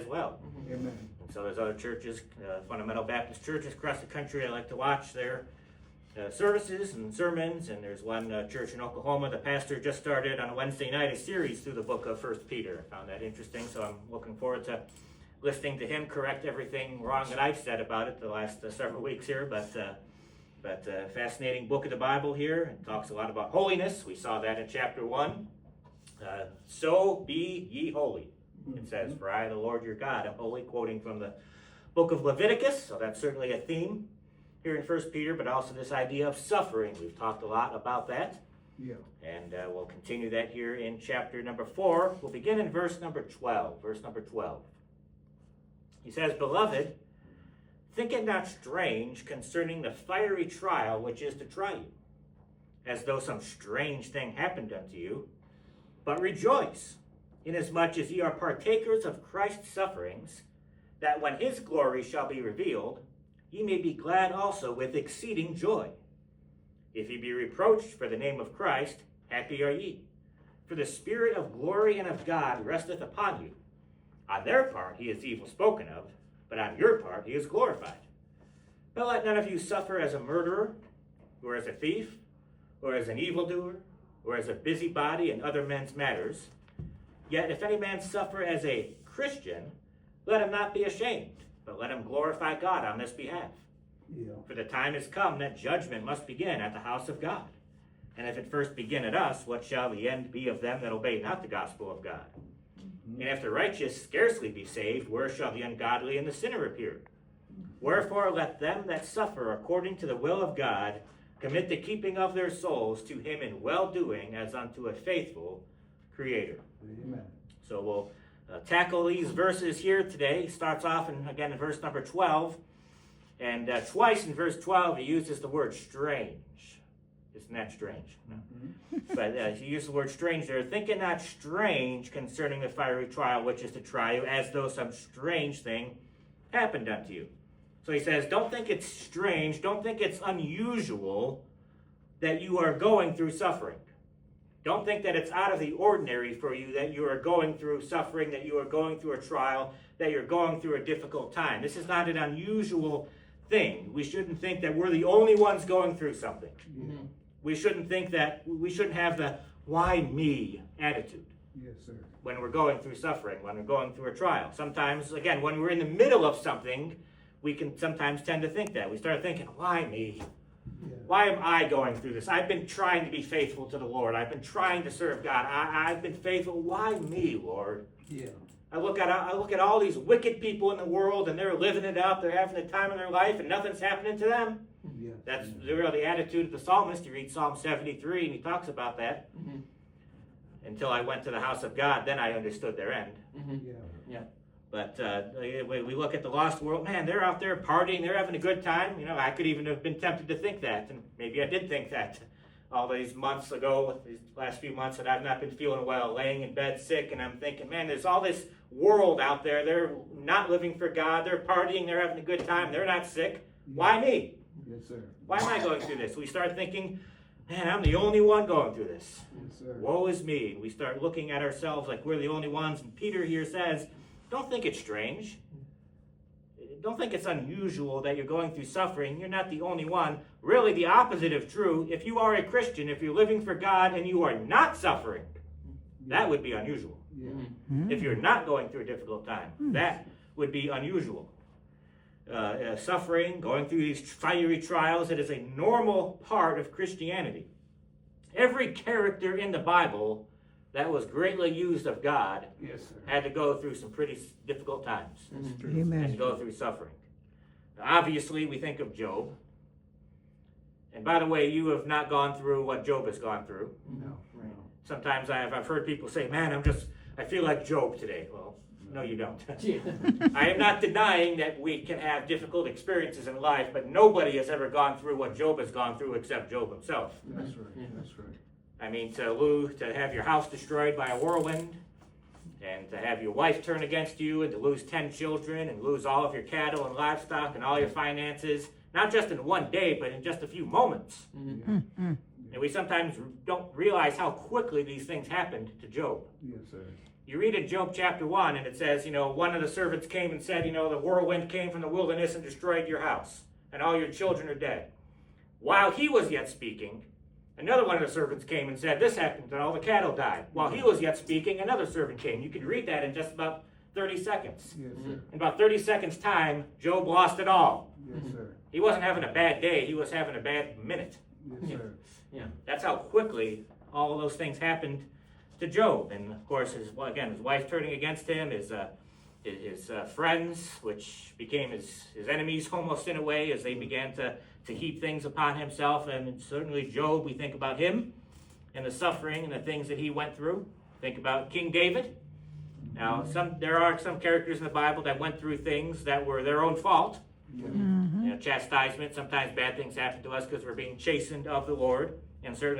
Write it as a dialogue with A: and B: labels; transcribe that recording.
A: well.
B: Amen.
A: And so there's other churches, fundamental Baptist churches across the country. I like to watch their services and sermons. And there's one church in Oklahoma. The pastor just started on a Wednesday night a series through the book of 1 Peter. I found that interesting, so I'm looking forward to listening to him correct everything wrong that I've said about it the last several weeks here. But fascinating book of the Bible here. It talks a lot about holiness. We saw that in chapter 1. So be ye holy. It says, for I, the Lord your God, am holy, quoting from the book of Leviticus. So that's certainly a theme here in 1 Peter, but also this idea of suffering. We've talked a lot about that.
B: Yeah.
A: And we'll continue that here in chapter number 4. We'll begin in verse number 12. Verse number 12. He says, Beloved, think it not strange concerning the fiery trial which is to try you, as though some strange thing happened unto you. But rejoice, inasmuch as ye are partakers of Christ's sufferings, that when his glory shall be revealed, ye may be glad also with exceeding joy. If ye be reproached for the name of Christ, happy are ye. For the Spirit of glory and of God resteth upon you. On their part he is evil spoken of, but on your part he is glorified. But let none of you suffer as a murderer, or as a thief, or as an evildoer, or as a busybody in other men's matters. Yet if any man suffer as a Christian, let him not be ashamed, but let him glorify God on this behalf.
B: Yeah.
A: For the time is come that judgment must begin at the house of God. And if it first begin at us, what shall the end be of them that obey not the gospel of God? And if the righteous scarcely be saved, where shall the ungodly and the sinner appear? Wherefore let them that suffer according to the will of God commit the keeping of their souls to him in well-doing as unto a faithful Creator.
B: Amen.
A: So we'll tackle these verses here today. He starts off again in verse number 12. And twice in verse 12 he uses the word strange. Isn't that strange? No. But he used the word strange there. Think it not strange concerning the fiery trial which is to try you, as though some strange thing happened unto you. So he says, don't think it's strange, don't think it's unusual that you are going through suffering. Don't think that it's out of the ordinary for you that you are going through suffering, that you are going through a trial, that you're going through a difficult time. This is not an unusual thing. We shouldn't think that we're the only ones going through something.
B: Yeah.
A: We shouldn't think that, we shouldn't have the why me attitude
B: Yes, sir.
A: when we're going through suffering, when we're going through a trial. Sometimes, again, when we're in the middle of something, we can sometimes tend to think that. We start thinking, why me?
B: Yeah.
A: Why am I going through this? I've been trying to be faithful to the Lord. I've been trying to serve God. I've been faithful. Why me, Lord?
B: Yeah.
A: I look at all these wicked people in the world, and they're living it up. They're having the time of their life, and nothing's happening to them.
B: Yeah.
A: That's really the attitude of the psalmist. You read Psalm 73, and he talks about that.
C: Mm-hmm.
A: Until I went to the house of God, then I understood their end.
C: Mm-hmm.
B: Yeah.
C: Yeah.
A: But we look at the lost world, man, they're out there partying, they're having a good time. You know, I could even have been tempted to think that, and maybe I did think that all these months ago, these last few months that I've not been feeling well, laying in bed sick, and I'm thinking, man, there's all this world out there. They're not living for God. They're partying. They're having a good time. They're not sick. Why me?
B: Yes, sir.
A: Why am I going through this? We start thinking, man, I'm the only one going through this.
B: Yes, sir.
A: Woe is me. And we start looking at ourselves like we're the only ones. And Peter here says, don't think it's strange. Don't think it's unusual that you're going through suffering. You're not the only one. Really, the opposite of true. If you are a Christian, if you're living for God and you are not suffering, that would be unusual.
B: Yeah.
A: If you're not going through a difficult time, that would be unusual. Suffering, going through these fiery trials, it is a normal part of Christianity. Every character in the Bible that was greatly used of God
B: Yes, sir.
A: had to go through some pretty difficult times.
B: That's true.
A: Had to
D: Amen.
A: go through suffering. Now, obviously, we think of Job. And by the way, you have not gone through what Job has gone through.
B: No.
C: Right.
B: No.
A: Sometimes I've heard people say, man, I feel like Job today. Well, no, you don't.
C: Yeah.
A: I am not denying that we can have difficult experiences in life, but nobody has ever gone through what Job has gone through except Job himself.
B: That's right.
C: Yeah.
B: That's right.
A: I mean, to have your house destroyed by a whirlwind, and to have your wife turn against you, and to lose 10 children, and lose all of your cattle and livestock and all your finances, not just in one day, but in just a few moments.
C: Mm-hmm.
A: And we sometimes don't realize how quickly these things happened to Job.
B: Yes, sir.
A: You read in Job chapter 1, and it says, one of the servants came and said, the whirlwind came from the wilderness and destroyed your house, and all your children are dead. While he was yet speaking, another one of the servants came and said, this happened, and all the cattle died. While he was yet speaking, another servant came. You could read that in just about 30 seconds.
B: Yes, sir.
A: In about 30 seconds' time, Job lost it all.
B: Yes, sir.
A: He wasn't having a bad day, he was having a bad minute.
B: Yes, sir.
A: That's how quickly all of those things happened to Job. And of course, his wife turning against him, his friends, which became his enemies almost in a way, as they began to heap things upon himself. And certainly Job, we think about him and the suffering and the things that he went through. Think about King David. Now, there are some characters in the Bible that went through things that were their own fault.
B: Yes.
A: Chastisement. Sometimes bad things happen to us because we're being chastened of the Lord. And certainly